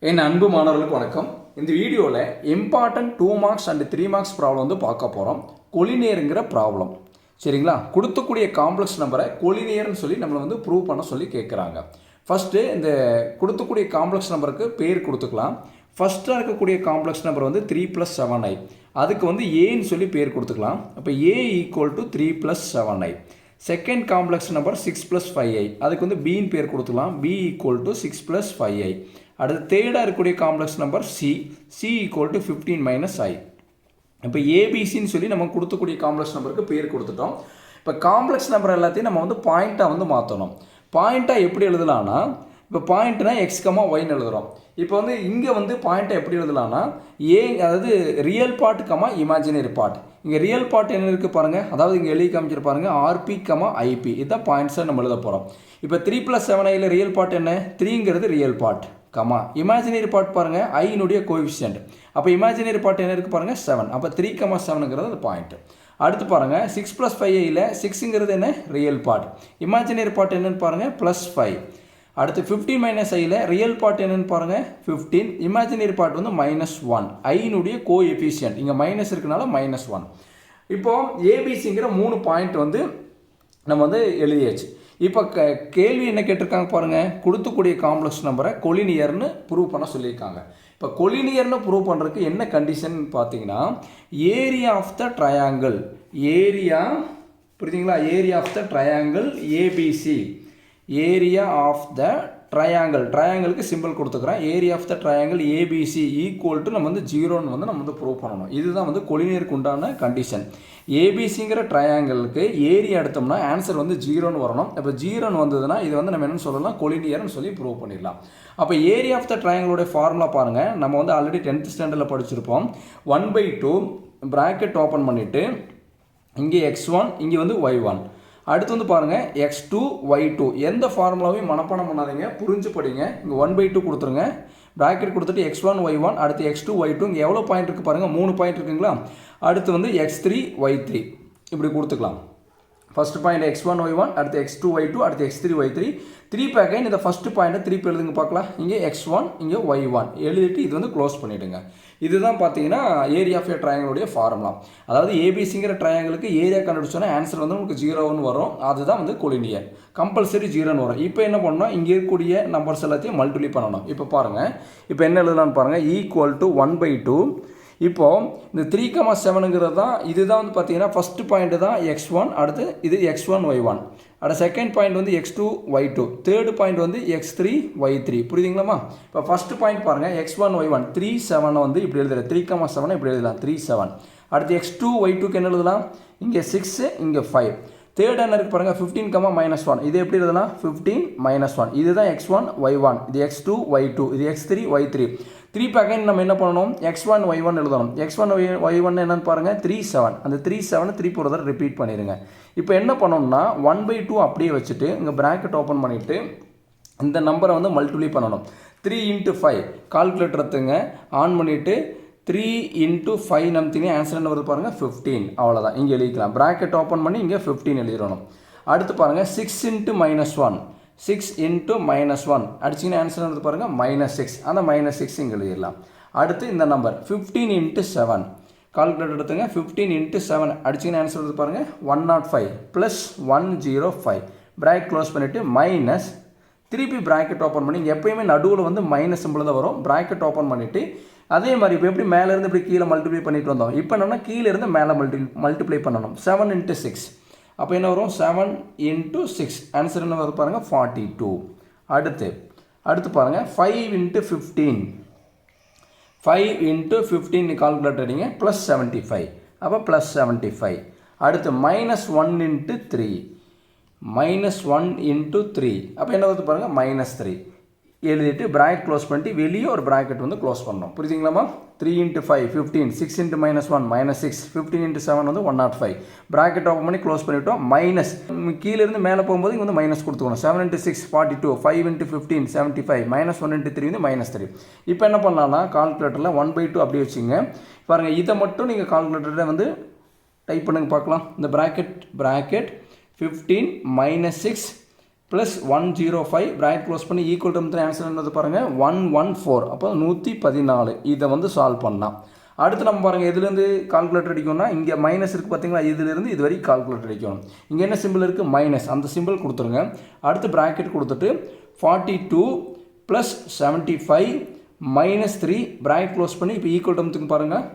என் அன்பு மாணவர்களுக்கு வணக்கம். இந்த வீடியோவில் important 2 marks and 3 marks problem வந்து பார்க்க போகிறோம். கொலினியருங்கிற ப்ராப்ளம். சரிங்களா? கொடுத்தக்கூடிய காம்ப்ளெக்ஸ் நம்பரை கொலினியர்னு சொல்லி நம்மளை வந்து ப்ரூவ் பண்ண சொல்லி கேட்குறாங்க. ஃபஸ்ட்டு இந்த கொடுத்தக்கூடிய காம்ப்ளெக்ஸ் நம்பருக்கு பேர் கொடுத்துக்கலாம். ஃபஸ்ட்டாக இருக்கக்கூடிய காம்ப்ளெக்ஸ் நம்பர் வந்து 3 + 7i. அதுக்கு வந்து ஏன்னு சொல்லி பேர் கொடுத்துக்கலாம். அப்போ a = 3 + 7i. Second complex number 6 + 5i. அதுக்கு வந்து பின்னு பேர் கொடுத்துக்கலாம். b = 6 + 5i. அடுத்து தேர்டாக இருக்கக்கூடிய காம்ப்ளெக்ஸ் நம்பர் c = 15 - i. இப்போ ஏபிசின்னு சொல்லி நம்ம கொடுத்தக்கூடிய காம்ப்ளெக்ஸ் நம்பருக்கு பேர் கொடுத்துட்டோம். இப்போ காம்ப்ளெக்ஸ் நம்பர் எல்லாத்தையும் நம்ம வந்து பாயிண்ட்டாக வந்து மாற்றணும். பாயிண்ட்டாக எப்படி எழுதலாம்னா, இப்போ பாயிண்ட்னா x, yன்னு எழுதுகிறோம். இப்போ வந்து இங்கே வந்து பாயிண்ட்டை எப்படி எழுதலாம்னா அதாவது ரியல் பார்ட், இமேஜினரி பார்ட். இங்கே ரியல் பார்ட் என்ன இருக்குது பாருங்கள், அதாவது இங்கே எழுதி காமிச்சிருப்பாருங்க RP, IP. இதுதான் பாயிண்ட்ஸை நம்ம எழுத போகிறோம். இப்போ 3 + 7iல ரியல் பார்ட் என்ன, 3ங்கிறது ரியல் பார்ட், இமேஜினரி பார்ட் பாருங்கள் ஐனுடைய கோஎஃபிஷியன்ட். அப்போ இமேஜினரி பார்ட் என்ன இருக்குது பாருங்கள் 7. அப்போ 3, 7ங்கிறது அது பாயிண்ட். அடுத்து பாருங்கள் 6 + 5iல 6ங்கிறது என்ன, ரியல் பார்ட். இமேஜினரி பார்ட் என்னன்னு பாருங்கள் +5. அடுத்து 15 - iல ரியல் பார்ட் என்னன்னு பாருங்கள் 15. இமேஜினரி பார்ட் வந்து -1. ஐனுடைய கோஎஃபிஷியன்ட் இங்கே மைனஸ் இருக்கனால -1. இப்போது ஏபிசிங்கிற 3 பாயிண்ட் வந்து நம்ம வந்து எழுதியாச்சு. இப்போ கேள்வி என்ன கேட்டிருக்காங்க பாருங்கள், கொடுத்துக்கூடிய காம்ப்ளெக்ஸ் நம்பரை கொலினியர்னு ப்ரூவ் பண்ண சொல்லியிருக்காங்க. இப்போ கொலினியர்னு ப்ரூவ் பண்ணுறதுக்கு என்ன கண்டிஷன் பார்த்தீங்கன்னா, ஏரியா ஆஃப் த ட்ரையாங்கிள், புரியுதுங்களா, area of the triangle ABC, area of the ட்ரையாங்கிளுக்கு சிம்பிள் கொடுத்துக்கிறேன். Area of the triangle ABC = நம்ம வந்து 0ன்னு வந்து நம்ம வந்து ப்ரூவ் பண்ணணும். இதுதான் வந்து கொலினியருக்கு உண்டான கண்டிஷன். ஏபிசிங்கிற ட்ரையாங்கிளுக்கு ஏரியா எடுத்தோம்னா ஆன்சர் வந்து 0ன்னு வரணும். இப்போ 0ன்னு வந்ததுன்னா இது வந்து நம்ம என்னென்னு சொல்லலாம், கொலினியர்னு சொல்லி ப்ரூவ் பண்ணிடலாம். அப்போ ஏரியா ஆஃப் த ட்ரையாங்கிளோட ஃபார்முலா பாருங்கள், நம்ம வந்து ஆல்ரெடி 10th ஸ்டாண்டர்டில் படிச்சிருப்போம். 1/2 ப்ராக்கெட் ஓப்பன் பண்ணிவிட்டு இங்கே x1, இங்கே வந்து y1. அடுத்து வந்து பாருங்கள் x2, y2. எந்த ஃபார்முலாவையும் மனப்பாடம் பண்ணாதீங்க, புரிஞ்சு படிங்க. இங்கே 1/2 கொடுத்துருங்க, ப்ராக்கெட் கொடுத்துட்டு x1, y1, அடுத்து x2, y2. இங்கே எவ்வளோ பாயிண்ட் இருக்குது பாருங்கள், 3 பாயிண்ட் இருக்குங்களா. அடுத்து வந்து x3, y3 இப்படி கொடுத்துக்கலாம். ஃபஸ்ட் பாயிண்ட் x1, y1, அடுத்து x2, y2, அடுத்து x3, y3. 3 பேக்கைன் இந்த ஃபஸ்ட்டு பாயிண்ட்டை திருப்பி எழுதுங்க பார்க்கலாம். இங்கே x1, இங்கே y1 எழுதிட்டு இது வந்து க்ளோஸ் பண்ணிவிடுங்க. இதுதான் பார்த்தீங்கன்னா ஏரியா ஆஃப் ஏ ட்ரையாங்கிளுடைய ஃபார்முலா. அதாவது ஏபிசிங்கிற ட்ரையாங்கிளுக்கு ஏரியா கண்டுபிடிச்சோன்னா ஆன்சர் வந்து உங்களுக்கு 0ன்னு வரும். அதுதான் வந்து கொலினியர். கம்பல்சரி 0ன்னு வரும். இப்போ என்ன பண்ணணும், இங்கே இருக்கக்கூடிய நம்பர்ஸ் எல்லாத்தையும் மல்டிப்ளை பண்ணணும். இப்போ பாருங்கள், இப்போ என்ன எழுதலான்னு பாருங்கள், = 1/2. இப்போது இந்த 3, 7ங்கிறது தான், இதுதான் வந்து பார்த்தீங்கன்னா ஃபஸ்ட்டு பாயிண்ட் தான் x1, அடுத்து இது x1, y1. அடுத்த செகண்ட் பாயிண்ட் வந்து x2, y2. தேர்டு பாயிண்ட் வந்து x3, y3. புரியுதுங்களாமா? இப்போ ஃபஸ்ட்டு பாயிண்ட் பாருங்கள் x1, y1 3, 7 வந்து இப்படி எழுதுறேன். 3, 7 இப்படி எழுதலாம் 3, 7. அடுத்து x2, y2க்கு என்ன எழுதலாம், இங்கே 6, இங்கே 5. தேர்ட் என்ன இருக்குது பாருங்கள் 15, -1. இது எப்படி எழுதலாம், 15, -1. இதுதான் x1, y1, இது x2, y2, இது x3, y3. 3 பேக்கைன் நம்ம என்ன பண்ணணும், x1, y1 எழுதணும். x1, y1 என்னன்னு பாருங்கள் 3, 7. அந்த 3, 7 திருப்பி ஒரு தடவை ரிப்பீட் பண்ணிடுங்க. இப்போ என்ன பண்ணணும்னா 1/2 அப்படியே வச்சுட்டு இங்கே ப்ராக்கெட் ஓப்பன் பண்ணிவிட்டு இந்த நம்பரை வந்து மல்டிப்ளை பண்ணணும். 3 × 5 கால்குலேட்டர் எடுத்துங்க, ஆன் பண்ணிவிட்டு 3 × 5 நம்பிங்க, ஆன்சர் என்ன வருது பாருங்கள் 15. அவ்வளோதான், இங்கே எழுதிக்கலாம். ப்ராக்கெட் ஓப்பன் பண்ணி இங்கே 15 எழுதிடணும். அடுத்து பாருங்கள் 6 × -1, 6 × -1 அடிச்சிங்கன்னா ஆன்சர் வந்து பாருங்கள் -6. அந்த -6 இங்கே எழுதிடலாம். அடுத்து இந்த நம்பர் 15 × 7 கால்குலேட்டர் எடுத்துங்க, 15 × 7 அடிச்சிங்கன்னா ஆன்சர் வந்து பாருங்கள் 105 + 105. ப்ராக்கெட் க்ளோஸ் பண்ணிவிட்டு மைனஸ், திருப்பி ப்ராக்கெட் ஓப்பன் பண்ணி, இங்கே எப்போயுமே நடுவில் வந்து மைனஸ் சிம்பிள் தான் வரும். ப்ராக்கெட் ஓப்பன் பண்ணிவிட்டு அதே மாதிரி இப்போ எப்படி மேலேருந்து இப்படி கீழே மல்டிப்ளை பண்ணிட்டு வந்தோம், இப்போ என்னென்னா கீழே இருந்து மேலே மல்டிப்ளை பண்ணணும். 7 × 6 அப்போ என்ன வரும், 7 × 6 ஆன்சர் என்ன வருது பாருங்கள் 42. அடுத்து பாருங்கள் 5 × 15, 5 × 15 கால்குலேட்டர் அடிங்க +75. அப்போ +75. அடுத்து -1 × 3, -1 × 3 அப்போ என்ன வருது பாருங்கள் -3 எழுதிட்டு ப்ராக்கெட் க்ளோஸ் பண்ணிட்டு வெளியே ஒரு ப்ராக்கெட் வந்து க்ளோஸ் பண்ணணும். புரியுதுங்களாமா? 3 × 5 15, 6 × -1 -6, 15 × 7 வந்து 105. ப்ராக்கெட் ஓப்பன் பண்ணி க்ளோஸ் பண்ணிவிட்டோம். மைனஸ் கீழேருந்து மேலே போகும்போது இங்கே வந்து மைனஸ் கொடுத்துக்கணும். 7 × 6 42, 5 × 15 75, -1 × 3 வந்து -3. இப்போ என்ன பண்ணலாம்னா கால்குலேட்டரில் 1/2 அப்படியே வச்சுங்க. பாருங்கள், இதை மட்டும் நீங்கள் கால்குலேட்டரில் வந்து டைப் பண்ணுங்க பார்க்கலாம். இந்த ப்ராக்கெட் 15 - 6 ப்ளஸ் 105 ப்ராக்கெட் க்ளோஸ் பண்ணி ஈக்குவல் டு ஆன்சர் என்னது பாருங்கள் 114. அப்போ 114 இதை வந்து சால்வ் பண்ணலாம். அடுத்து நம்ம பாருங்கள் எதுலேருந்து கால்குலேட்டர் அடிக்கணும்னா இங்கே மைனஸ் இருக்குது பார்த்தீங்களா, இதுலேருந்து இது வரைக்கும் கால்குலேட்டர் அடிக்கணும். இங்கே என்ன சிம்பிள் இருக்குது மைனஸ், அந்த சிம்பிள் கொடுத்துருங்க. அடுத்து ப்ராக்கெட் கொடுத்துட்டு 42 ப்ளஸ் 75 மைனஸ் 3 ப்ராக்கெட் க்ளோஸ் பண்ணி இப்போ ஈக்குவல் டு பாருங்கள்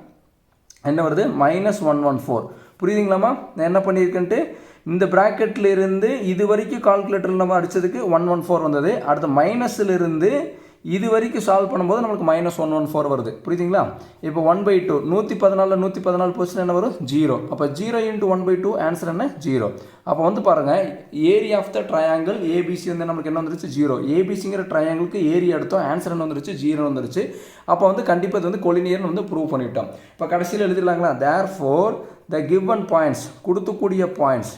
என்ன வருது -114. புரியுதுங்களாமா நான் என்ன பண்ணியிருக்கேன்ட்டு இந்த ப்ராக்கெட்டில் இருந்து இது வரைக்கும் கால்குலேட்டரில் நம்ம அடித்ததுக்கு 114 வந்தது. அடுத்து மைனஸிலிருந்து இது வரைக்கும் சால்வ் பண்ணும்போது நம்மளுக்கு -114 வருது. புரியுதுங்களா? இப்போ 1/2 114 போச்சுன்னா என்ன வரும் 0. அப்போ 0 × 1/2 ஆன்சர் என்ன 0. அப்போ வந்து பாருங்கள் area of the triangle ABC வந்து நம்மளுக்கு என்ன வந்துருச்சு 0. ஏபிசிங்கிற ட்ரையாங்கிளுக்கு ஏரியா எடுத்தோம் ஆன்சர் என்ன வந்துருச்சு 0 வந்துருச்சு. அப்போ வந்து கண்டிப்பாக இது வந்து கொலினியர்னு வந்து ப்ரூவ் பண்ணிட்டோம். இப்போ கடைசியில் எழுதிடலாங்களா therefore the given points கொடுத்துக்கூடிய points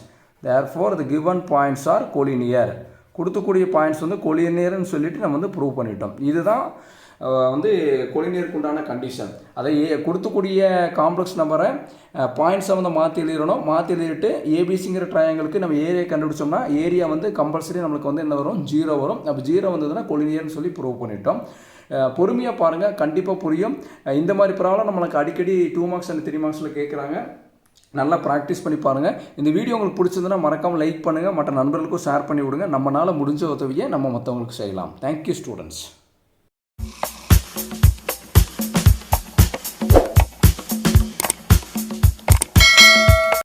therefore the given points are collinear. கொடுத்துக்கூடிய பாயிண்ட்ஸ் வந்து கொலினியர்னு சொல்லிட்டு நம்ம வந்து ப்ரூவ் பண்ணிட்டோம். இதுதான் வந்து கொலினியருக்கு உண்டான கண்டிஷன். அதை கொடுத்துக்கூடிய காம்ப்ளெக்ஸ் நம்பரை பாயிண்ட்ஸை வந்து மாற்றி எழுதிடணும். மாற்றி எழுதிட்டு ஏபிசிங்கிற ட்ரையாங்கிளுக்கு நம்ம ஏரியா கண்டுபிடிச்சோம்னா ஏரியா வந்து கம்பல்சரி நம்மளுக்கு வந்து என்ன வரும் 0 வரும். அப்போ 0 வந்ததுன்னா கொலினியர்னு சொல்லி ப்ரூவ் பண்ணிட்டோம். பொறுமையாக பாருங்கள் கண்டிப்பாக புரியும். இந்த மாதிரி ப்ராப்ளம் நம்மளுக்கு அடிக்கடி 2 மார்க்ஸ் அண்ட் 3 மார்க்ஸில் கேட்குறாங்க. நல்லா ப்ராக்டிஸ் பண்ணி பாருங்கள். இந்த வீடியோ உங்களுக்கு பிடிச்சதுன்னா மறக்காமல் லைக் பண்ணுங்கள், மற்ற நண்பர்களுக்கும் ஷேர் பண்ணி விடுங்க. நம்மளால் முடிஞ்ச உதவியை நம்ம மற்றவங்களுக்கு செய்யலாம். Thank you students.